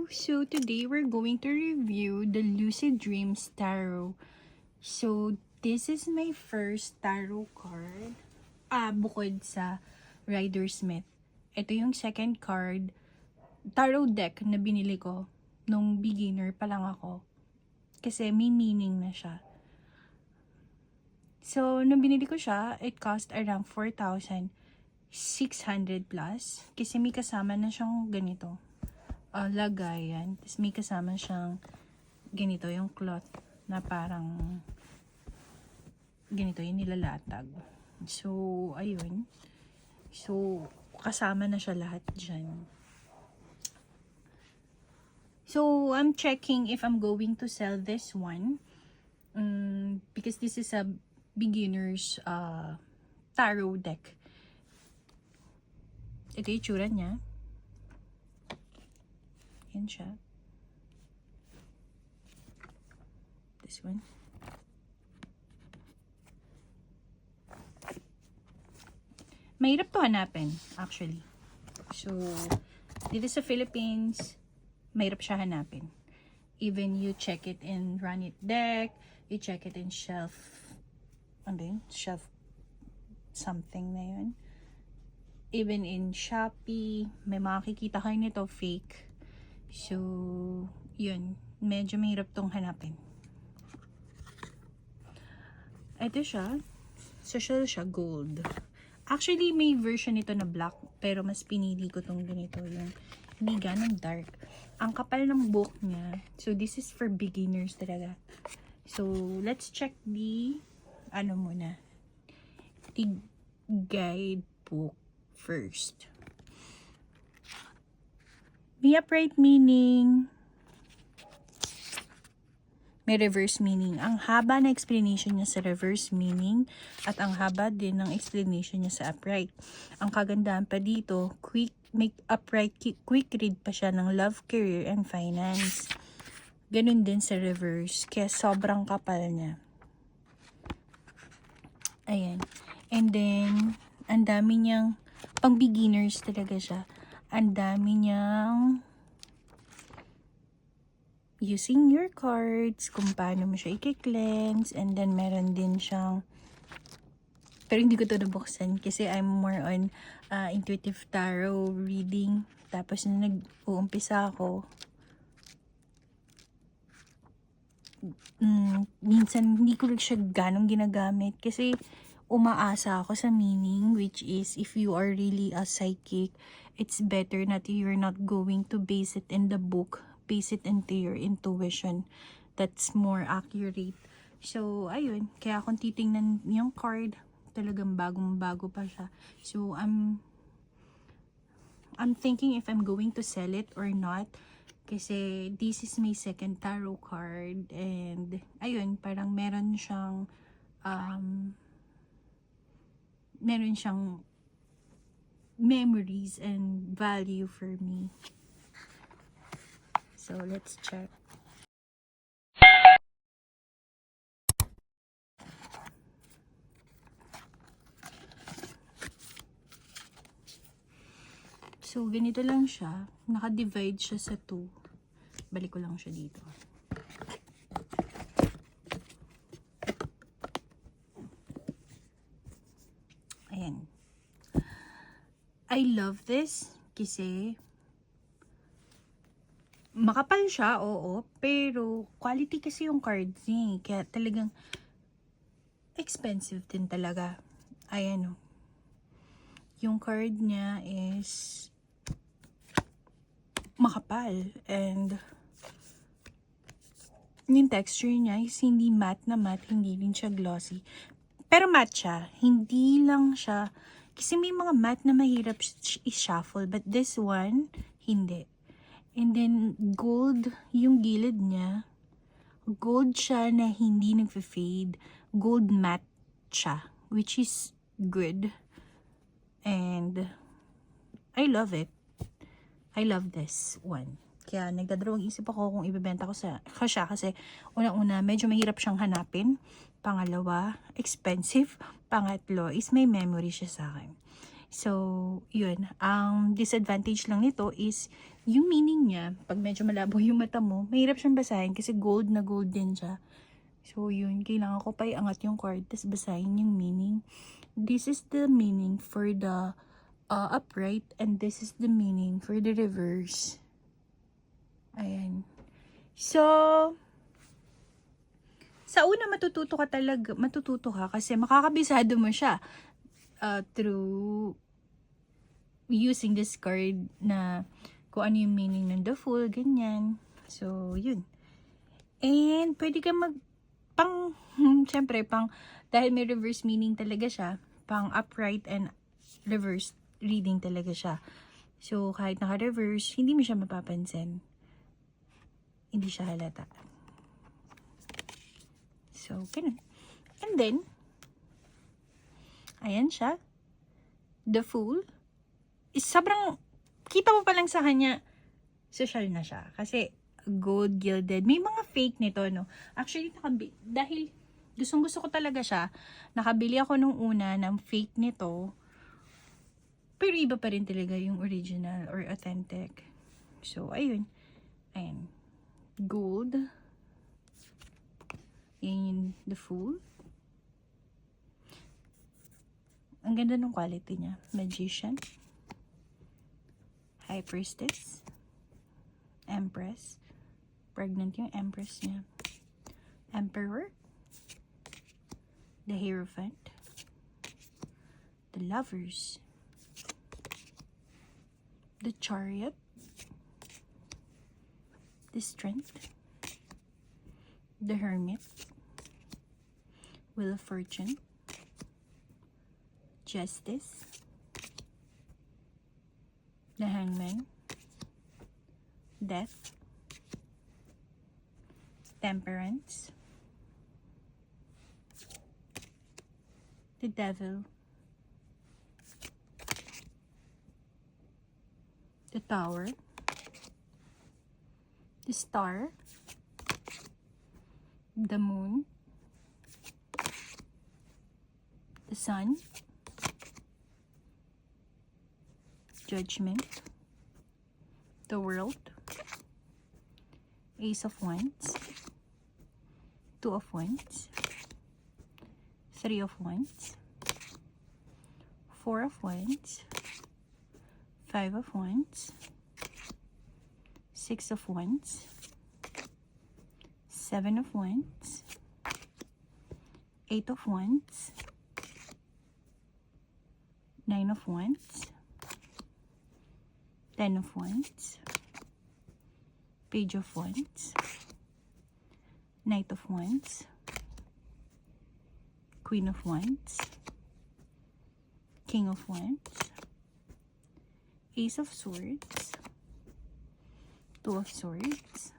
So today we're going to review the Lucid Dreams Tarot. So this is my first tarot card. Bukod sa Rider-Smith. Ito yung second card tarot deck na binili ko nung beginner pa lang ako. Kasi may meaning na siya. So nung binili ko siya, it cost around 4,600 plus. Kasi may kasama na siyang ganito. Lagayan. Tapos may kasama siyang ganito yung cloth na parang ganito yung nilalatag. So, ayun. So, kasama na siya lahat dyan. So, I'm checking if I'm going to sell this one. Because this is a beginner's tarot deck. Ito yung tsura niya. Yan siya. This one. Mahirap to hanapin, actually. So, dito sa Philippines, mahirap siya hanapin. Even you check it in Run It Deck, you check it in Shelf, Shelf something na yun. Even in Shopee, may makikita kayo nito fake. So, yun. Medyo mahirap tong hanapin. Ito siya. Social siya, gold. Actually, may version nito na black. Pero mas pinili ko tong ganito. Yung hindi ganun dark. Ang kapal ng book niya. So, this is for beginners talaga. So, let's check the the guidebook first. May upright meaning, may reverse meaning. Ang haba na explanation niya sa reverse meaning at ang haba din ng explanation niya sa upright. Ang kagandahan pa dito, quick read pa siya ng love, career, and finance. Ganun din sa reverse, kaya sobrang kapal niya. Ayan. And then, ang dami niyang, pang beginners talaga siya. Ang dami niyang using your cards, kung paano mo siya i-cleanse, and then meron din siyang, pero hindi ko ito nabuksan kasi I'm more on intuitive tarot reading. Tapos na nag-uumpisa ako, minsan hindi ko siya ganong ginagamit kasi umaasa ako sa meaning, which is if you are really a psychic, it's better that you're not going to base it in the book, base it into your intuition. That's more accurate. So, ayun. Kaya kung titingnan yung card, talagang bagong-bago pa siya. So, I'm thinking if I'm going to sell it or not. Kasi this is my second tarot card. And, ayun, parang meron siyang memories and value for me. So, let's check. So, ganito lang siya. Naka-divide siya sa 2. Balik ko lang siya dito. Ayan. I love this kasi makapal siya, oo, pero quality kasi yung cards niya. Kaya talagang expensive din talaga. Ayan o. Yung card niya is makapal and yung texture niya is hindi matte na matte, hindi din siya glossy. Pero matte siya, hindi lang siya, kasi may mga matte na mahirap i-shuffle, but this one, hindi. And then, gold, yung gilid niya, gold siya na hindi nagfe-fade, gold matte siya, which is good. And, I love it. I love this one. Kaya nagdadalawang isip ako kung ibebenta ko siya kasi unang-una medyo mahirap siyang hanapin. Pangalawa, expensive. Pangatlo is may memory siya sa akin. So, yun. Ang disadvantage lang nito is yung meaning niya, pag medyo malabo yung mata mo, mahirap siyang basahin kasi gold na gold din siya. So, yun. Kailangan ko pa iangat yung card tapos basahin yung meaning. This is the meaning for the upright and this is the meaning for the reverse. Ayan. So, sa una matututo ka kasi makakabisado mo siya through using this card na kung ano yung meaning ng the Fool, ganyan. So, yun. And, pwede ka syempre, dahil may reverse meaning talaga siya, pang upright and reverse reading talaga siya. So, kahit naka-reverse, hindi mo siya mapapansin. Hindi siya halata. So, ganun. And then, ayan siya. The Fool. Sobrang, kita mo pa lang sa kanya, social na siya. Kasi, gold gilded. May mga fake nito, no? Actually, dahil gustong-gusto ko talaga siya, nakabili ako nung una ng fake nito, pero iba pa rin talaga yung original or authentic. So, ayun. Ayan. Gold. Yan yung the Fool. Ang ganda ng quality niya. Magician. High Priestess. Empress. Pregnant yung Empress niya. Emperor. The Hierophant. The Lovers. The Chariot. The Strength. The Hermit. Wheel of Fortune. Justice. The Hangman. Death. Temperance. The Devil. The Tower. The Star. The Moon. The Sun. Judgment. The World. Ace of Wands. Two of Wands. Three of Wands. Four of Wands. Five of Wands. Six of Wands. Seven of Wands. Eight of Wands. Nine of Wands. 10 of Wands. Page of Wands. Knight of Wands. Queen of Wands. King of Wands. Ace of Swords. Two of Swords.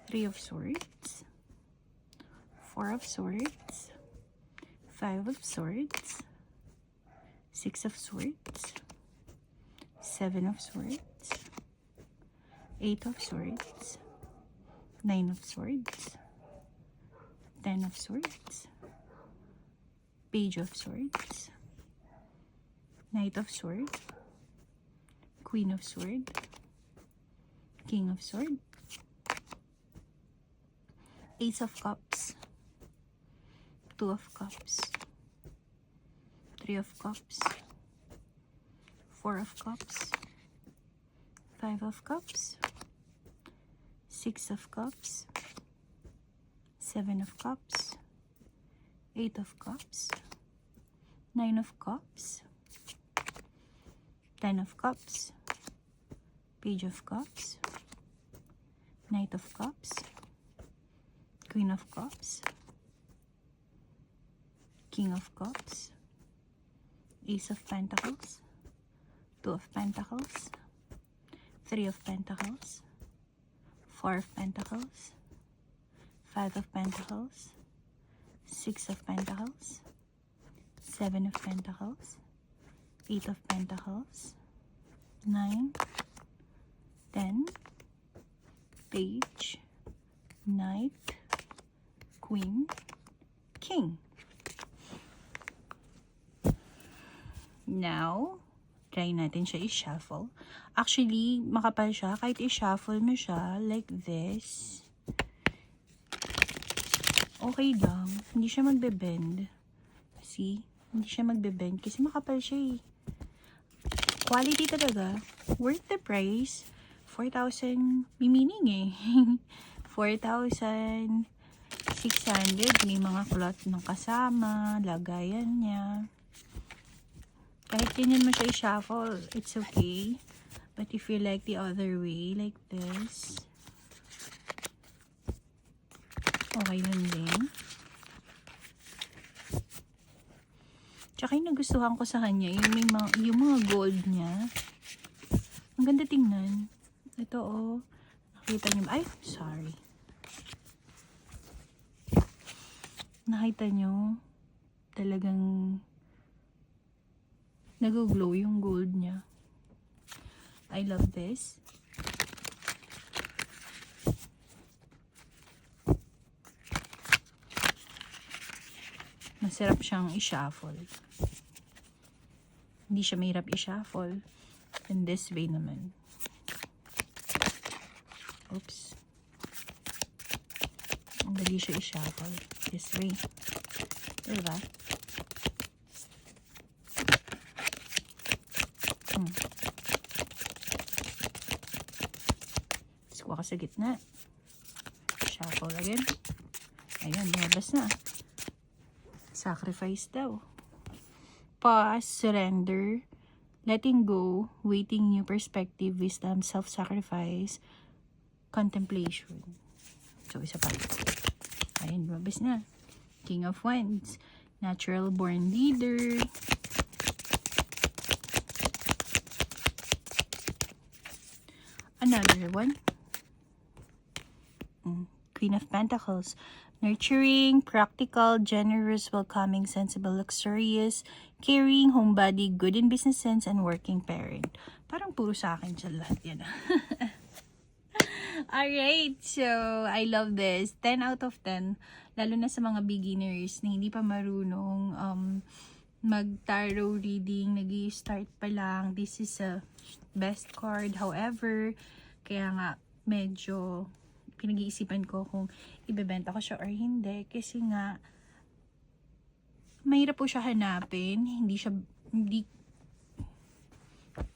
Three of Swords. Four of Swords. Five of Swords. Six of Swords. Seven of Swords. Eight of Swords. Nine of Swords. 10 of Swords. Page of Swords. Knight of Swords. Queen of Swords. King of Swords. Ace of Cups. Two of Cups. Three of Cups. Four of Cups. Five of Cups. Six of Cups. Seven of Cups. Eight of Cups. Nine of Cups. 10 of Cups. Page of Cups. Knight of Cups. Queen of Cups. King of Cups. Ace of Pentacles. Two of Pentacles. Three of Pentacles. Four of Pentacles. Five of Pentacles. Six of Pentacles. Seven of Pentacles. Eight of Pentacles. 9. 10. Page. Knight. Queen. King. Now, try natin siya i-shuffle. Actually, makapal siya. Kahit i-shuffle mo siya like this, okay lang. Hindi siya magbe-bend. See? Hindi siya magbe-bend kasi makapal siya eh. Quality talaga. Worth the price. 4,000. May meaning eh. 4,600. May mga cloth ng kasama. Lagayan niya. Kahit ganyan mo siya i-shuffle, it's okay. But if you like the other way, like this, okay lang din. Tsaka yung nagustuhan ko sa kanya, yung mga gold niya. Ang ganda tingnan. Ito oh. Nakita niyo ba? Ay, sorry. Nakita niyo? Talagang nag-glow yung gold niya. I love this. Masarap siyang i-shuffle. Hindi siya mahirap i-shuffle. And this way naman. Oops. Ang dali siya i-shuffle. This way. Diba? Kuha ka sa gitna. Shuffle again. Ayan, lumabas na. Sacrifice daw. Pause, surrender, letting go, waiting, new perspective, wisdom, self-sacrifice, contemplation. So, isa pa. Ayan, lumabas na. King of Wands. Natural born leader. Another one. Queen of Pentacles. Nurturing, practical, generous, welcoming, sensible, luxurious, caring, homebody, good in business sense, and working parent. Parang puro sa akin siya lahat yan. Alright, so I love this. 10 out of 10. Lalo na sa mga beginners na hindi pa marunong mag-tarot reading, nag-i-start pa lang. This is a best card. However, kaya nga medyo pinag-iisipan ko kung ibebenta ko siya or hindi. Kasi nga, mahirap po siya hanapin.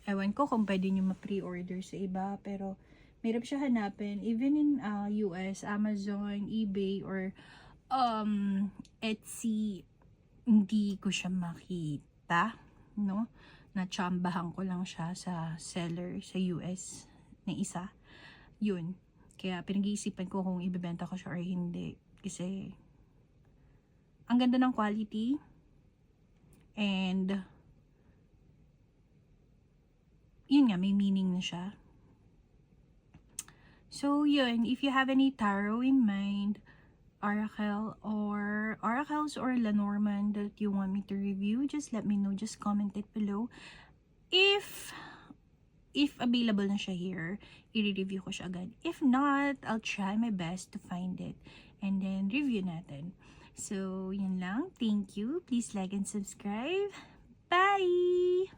Ewan ko kung pwede nyo ma-pre-order sa iba. Pero, mahirap siya hanapin. Even in US, Amazon, eBay, or Etsy, hindi ko siya makita. No? Natsambahan ko lang siya sa seller sa US na isa. Yun. Kaya pinag-iisipan ko kung ibebenta ko siya or hindi. Kasi ang ganda ng quality. And yun nga, may meaning na siya. So yun, if you have any tarot in mind, oracles or Lenormand that you want me to review, just let me know. Just comment it below. If available na siya here, i-review ko siya agad. If not, I'll try my best to find it and then review natin. So, yun lang. Thank you. Please like and subscribe. Bye!